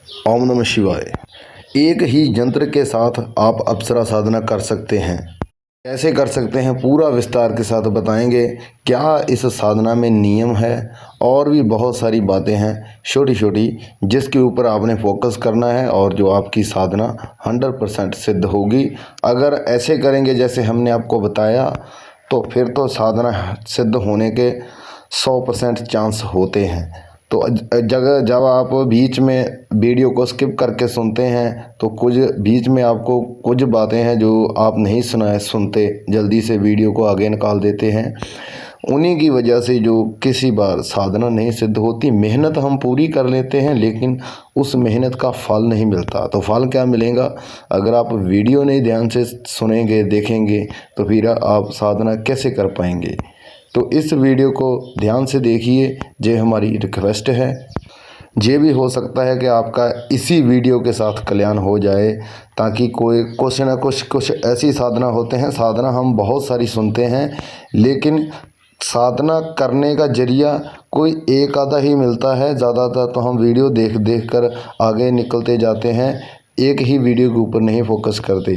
ओम नमः शिवाय। एक ही यंत्र के साथ आप अप्सरा साधना कर सकते हैं। कैसे कर सकते हैं पूरा विस्तार के साथ बताएंगे। क्या इस साधना में नियम है और भी बहुत सारी बातें हैं छोटी छोटी, जिसके ऊपर आपने फोकस करना है और जो आपकी साधना 100% सिद्ध होगी। अगर ऐसे करेंगे जैसे हमने आपको बताया तो फिर तो साधना सिद्ध होने के 100% चांस होते हैं। तो जब आप बीच में वीडियो को स्किप करके सुनते हैं तो कुछ बीच में आपको कुछ बातें हैं जो आप नहीं सुनते, जल्दी से वीडियो को आगे निकाल देते हैं। उन्हीं की वजह से जो किसी बार साधना नहीं सिद्ध होती। मेहनत हम पूरी कर लेते हैं लेकिन उस मेहनत का फल नहीं मिलता। तो फल क्या मिलेगा? अगर आप वीडियो नहीं ध्यान से सुनेंगे देखेंगे तो फिर आप साधना कैसे कर पाएंगे। तो इस वीडियो को ध्यान से देखिए, ये हमारी रिक्वेस्ट है। ये भी हो सकता है कि आपका इसी वीडियो के साथ कल्याण हो जाए, ताकि कोई कुछ ना कुछ ऐसी साधना होते हैं। साधना हम बहुत सारी सुनते हैं लेकिन साधना करने का जरिया कोई एक आधा ही मिलता है। ज़्यादातर तो हम वीडियो देख देख कर आगे निकलते जाते हैं, एक ही वीडियो के ऊपर नहीं फोकस करते।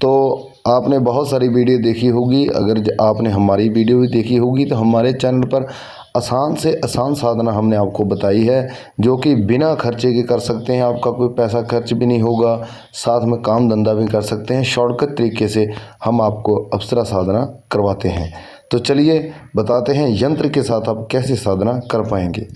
तो आपने बहुत सारी वीडियो देखी होगी। अगर आपने हमारी वीडियो भी देखी होगी तो हमारे चैनल पर आसान से आसान साधना हमने आपको बताई है, जो कि बिना खर्चे के कर सकते हैं। आपका कोई पैसा खर्च भी नहीं होगा, साथ में काम धंधा भी कर सकते हैं। शॉर्टकट तरीके से हम आपको अप्सरा साधना करवाते हैं। तो चलिए बताते हैं यंत्र के साथ आप कैसे साधना कर पाएंगे।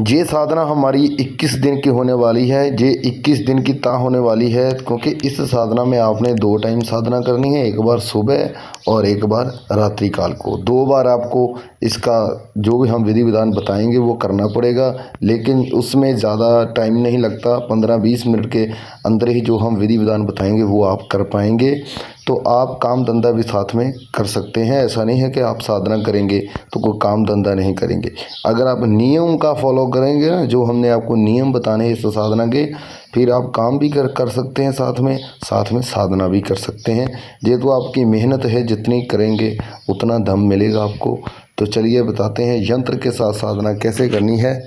ये साधना हमारी 21 दिन की होने वाली है। ये 21 दिन की ता होने वाली है, क्योंकि इस साधना में आपने 2 टाइम साधना करनी है, एक बार सुबह और एक बार रात्रि काल को। 2 बार आपको इसका जो भी हम विधि विधान बताएंगे वो करना पड़ेगा, लेकिन उसमें ज़्यादा टाइम नहीं लगता। 15-20 मिनट के अंदर ही जो हम विधि विधान बताएंगे वो आप कर पाएंगे। तो आप काम धंधा भी साथ में कर सकते हैं। ऐसा नहीं है कि आप साधना करेंगे तो कोई काम धंधा नहीं करेंगे। अगर आप नियम का फॉलो करेंगे ना, जो हमने आपको नियम बताने हैं इस साधना के, फिर आप काम भी कर सकते हैं, साथ में साधना भी कर सकते हैं। ये तो आपकी मेहनत है, जितनी करेंगे उतना दम मिलेगा आपको। तो चलिए बताते हैं यंत्र के साथ साधना कैसे करनी है।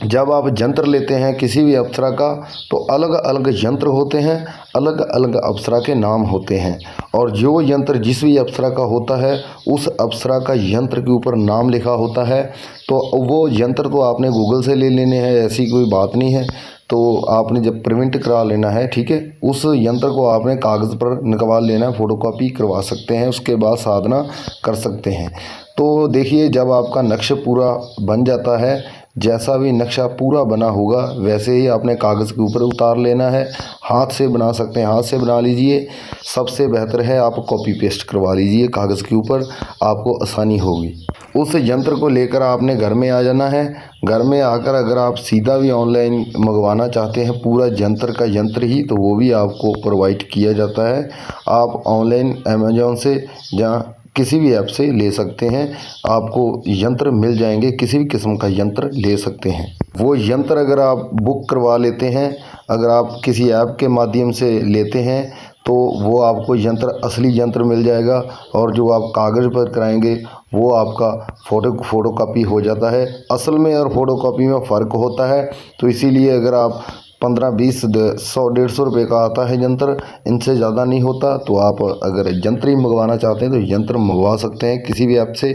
जब आप यंत्र लेते हैं किसी भी अप्सरा का तो अलग अलग यंत्र होते हैं, अलग अलग अप्सरा के नाम होते हैं। और जो यंत्र जिस भी अप्सरा का होता है उस अप्सरा का यंत्र के ऊपर नाम लिखा होता है। तो वो यंत्र तो आपने गूगल से ले लेने हैं, ऐसी कोई बात नहीं है। तो आपने जब प्रिंट करा लेना है, ठीक है, उस यंत्र को आपने कागज़ पर निकलवा लेना है, फ़ोटोकॉपी करवा सकते हैं, उसके बाद साधना कर सकते हैं। तो देखिए जब आपका नक्शा पूरा बन जाता है, जैसा भी नक्शा पूरा बना होगा वैसे ही आपने कागज़ के ऊपर उतार लेना है। हाथ से बना सकते हैं, हाथ से बना लीजिए। सबसे बेहतर है आप कॉपी पेस्ट करवा लीजिए कागज़ के ऊपर, आपको आसानी होगी। उस यंत्र को लेकर आपने घर में आ जाना है। घर में आकर अगर आप सीधा भी ऑनलाइन मंगवाना चाहते हैं पूरा यंत्र का यंत्र ही, तो वो भी आपको प्रोवाइड किया जाता है। आप ऑनलाइन अमेजोन से जहाँ किसी भी ऐप से ले सकते हैं, आपको यंत्र मिल जाएंगे, किसी भी किस्म का यंत्र ले सकते हैं। वो यंत्र अगर आप बुक करवा लेते हैं, अगर आप किसी ऐप के माध्यम से लेते हैं तो वो आपको यंत्र असली यंत्र मिल जाएगा, और जो आप कागज़ पर कराएंगे वो आपका फ़ोटोकॉपी हो जाता है। असल में और फ़ोटोकॉपी में फ़र्क होता है। तो इसीलिए अगर आप 15-20 100-150 रुपये का आता है यंत्र, इनसे ज़्यादा नहीं होता। तो आप अगर यंत्र ही मंगवाना चाहते हैं तो यंत्र मंगवा सकते हैं किसी भी ऐप से।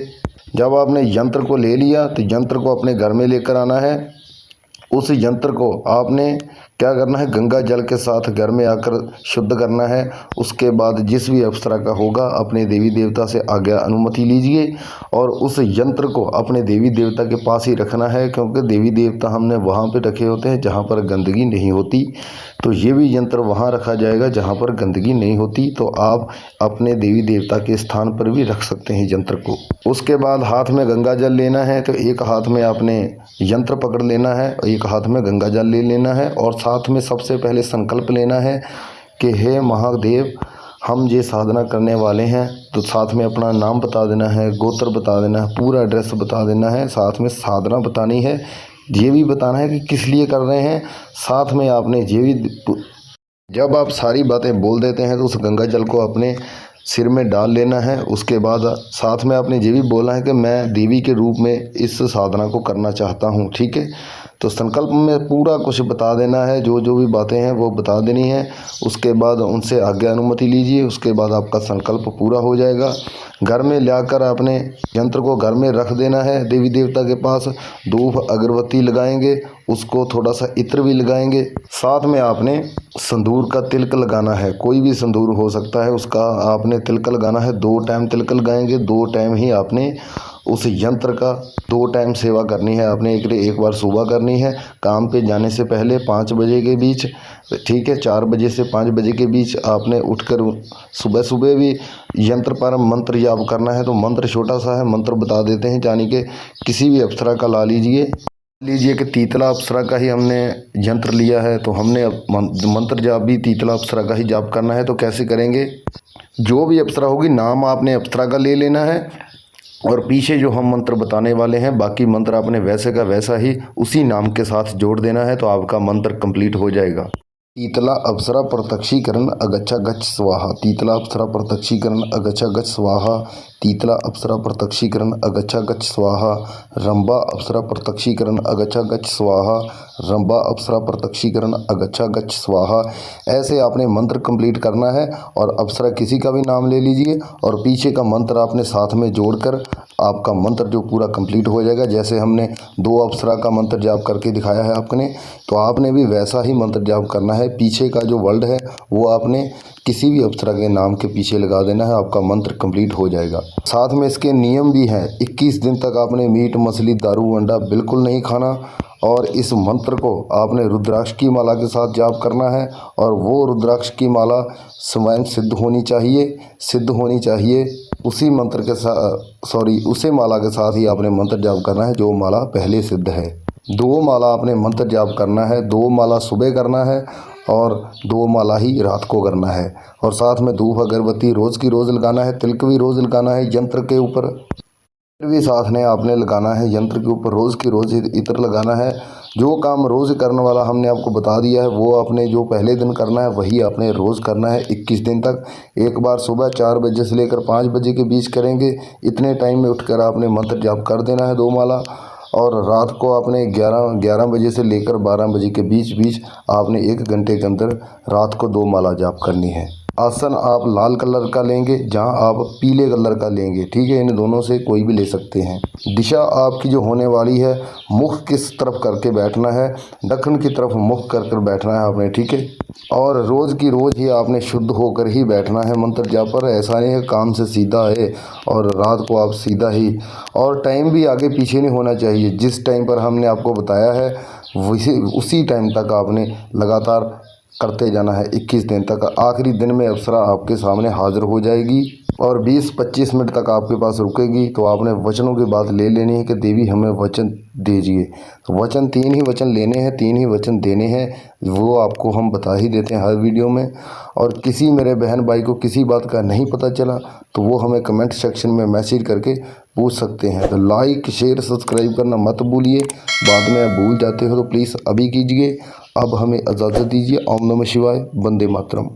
जब आपने यंत्र को ले लिया तो यंत्र को अपने घर में लेकर आना है। उस यंत्र को आपने क्या करना है, गंगा जल के साथ घर में आकर शुद्ध करना है। उसके बाद जिस भी अप्सरा का होगा अपने देवी देवता से आज्ञा अनुमति लीजिए और उस यंत्र को अपने देवी देवता के पास ही रखना है, क्योंकि देवी देवता हमने वहाँ पे रखे होते हैं जहाँ पर गंदगी नहीं होती। तो ये भी यंत्र वहाँ रखा जाएगा जहाँ पर गंदगी नहीं होती। तो आप अपने देवी देवता के स्थान पर भी रख सकते हैं यंत्र को। उसके बाद हाथ में गंगा जल लेना है। तो एक हाथ में आपने यंत्र पकड़ लेना है, एक हाथ में गंगा जल ले लेना है, और साथ में सबसे पहले संकल्प लेना है कि हे महादेव, हम ये साधना करने वाले हैं। तो साथ में अपना नाम बता देना है, गोत्र बता देना है, पूरा एड्रेस बता देना है, साथ में साधना बतानी है, ये भी बताना है कि किस लिए कर रहे हैं। साथ में आपने ये भी, जब आप सारी बातें बोल देते हैं तो उस गंगा जल को अपने सिर में डाल लेना है। उसके बाद साथ में आपने ये भी बोलना है कि मैं देवी के रूप में इस साधना को करना चाहता हूँ, ठीक है। तो संकल्प में पूरा कुछ बता देना है, जो जो भी बातें हैं वो बता देनी है। उसके बाद उनसे आज्ञा अनुमति लीजिए, उसके बाद आपका संकल्प पूरा हो जाएगा। घर में लाकर अपने यंत्र को घर में रख देना है देवी देवता के पास। धूप अगरबत्ती लगाएंगे, उसको थोड़ा सा इत्र भी लगाएंगे। साथ में आपने संदूर का तिलक लगाना है, कोई भी संदूर हो सकता है, उसका आपने तिलक लगाना है। 2 टाइम तिलक लगाएंगे, 2 टाइम ही आपने उस यंत्र का 2 टाइम सेवा करनी है। आपने एक बार सुबह करनी है, काम पे जाने से पहले 5 बजे के बीच, ठीक है। 4 बजे से 5 बजे के बीच आपने उठकर सुबह सुबह भी यंत्र पर मंत्र जाप करना है। तो मंत्र छोटा सा है, मंत्र बता देते हैं, यानी कि किसी भी अप्सरा का ला लीजिए कि तीतला अप्सरा का ही हमने यंत्र लिया है, तो हमने मंत्र जाप भी तीतला अप्सरा का ही जाप करना है। तो कैसे करेंगे, जो भी अप्सरा होगी नाम आपने अप्सरा का ले लेना है, और पीछे जो हम मंत्र बताने वाले हैं बाकी मंत्र आपने वैसे का वैसा ही उसी नाम के साथ जोड़ देना है, तो आपका मंत्र कंप्लीट हो जाएगा। तीतला अप्सरा प्रत्यक्षीकरण अगच्छा गच्छ स्वाहा, तीतला अप्सरा प्रत्यक्षीकरण अगच्छा गच्छ स्वाहा, तीतला अप्सरा प्रत्यक्षीकरण अगच्छा गच्छ स्वाहा, रंभा अप्सरा प्रत्यक्षीकरण अगच्छा गच्छ स्वाहा, रंभा अप्सरा प्रत्यक्षीकरण अगच्छा गच्छ स्वाहा। ऐसे आपने मंत्र कंप्लीट करना है, और अप्सरा किसी का भी नाम ले लीजिए और पीछे का मंत्र आपने साथ में जोड़कर आपका मंत्र जो पूरा कंप्लीट हो जाएगा। जैसे हमने 2 अप्सरा का मंत्र जाप करके दिखाया है आपने, तो आपने भी वैसा ही मंत्र जाप करना है। पीछे का जो वर्ड है वो आपने किसी भी अप्सरा के नाम के पीछे लगा देना है, आपका मंत्र कंप्लीट हो जाएगा। साथ में इसके नियम भी हैं। 21 दिन तक आपने मीट मछली दारू अंडा बिल्कुल नहीं खाना, और इस मंत्र को आपने रुद्राक्ष की माला के साथ जाप करना है, और वो रुद्राक्ष की माला स्वयं सिद्ध होनी चाहिए। उसी मंत्र के साथ उसी माला के साथ ही आपने मंत्र जाप करना है जो माला पहले सिद्ध है। 2 माला आपने मंत्र जाप करना है, 2 माला सुबह करना है और 2 माला ही रात को करना है। और साथ में धूप अगरबत्ती रोज़ की रोज़ लगाना है, तिलक भी रोज़ लगाना है यंत्र के ऊपर, भी साथ में आपने लगाना है यंत्र के ऊपर, रोज़ की रोज़ इत्र लगाना है। जो काम रोज़ करने वाला हमने आपको बता दिया है, वो आपने जो पहले दिन करना है वही आपने रोज़ करना है 21 दिन तक। एक बार सुबह 4 बजे से लेकर 5 बजे के बीच करेंगे। इतने टाइम में उठकर आपने मंत्र जाप कर देना है 2 माला, और रात को आपने 11 बजे से लेकर 12 बजे के बीच आपने 1 घंटे के अंदर रात को 2 माला जाप करनी है। आसन आप लाल कलर का लेंगे, जहां आप पीले कलर का लेंगे, ठीक है। इन दोनों से कोई भी ले सकते हैं। दिशा आपकी जो होने वाली है, मुख किस तरफ करके बैठना है, दक्षिण की तरफ मुख कर बैठना है आपने, ठीक है। और रोज़ की रोज़ ही आपने शुद्ध होकर ही बैठना है मंत्र जाप पर। ऐसा नहीं है काम से सीधा है और रात को आप सीधा ही, और टाइम भी आगे पीछे नहीं होना चाहिए। जिस टाइम पर हमने आपको बताया है उसी टाइम तक आपने लगातार करते जाना है 21 दिन तक। आखिरी दिन में अप्सरा आपके सामने हाजिर हो जाएगी और 20-25 मिनट तक आपके पास रुकेगी। तो आपने वचनों की बात ले लेनी है कि देवी हमें वचन दीजिए। तो वचन 3 ही वचन लेने हैं, 3 ही वचन देने हैं, वो आपको हम बता ही देते हैं हर वीडियो में। और किसी मेरे बहन भाई को किसी बात का नहीं पता चला तो वो हमें कमेंट सेक्शन में मैसेज करके पूछ सकते हैं। तो लाइक शेयर सब्सक्राइब करना मत भूलिए, बाद में भूल जाते हो तो प्लीज़ अभी कीजिए। अब हमें इजाज़त दीजिए। ओम नमः शिवाय, वंदे मातरम।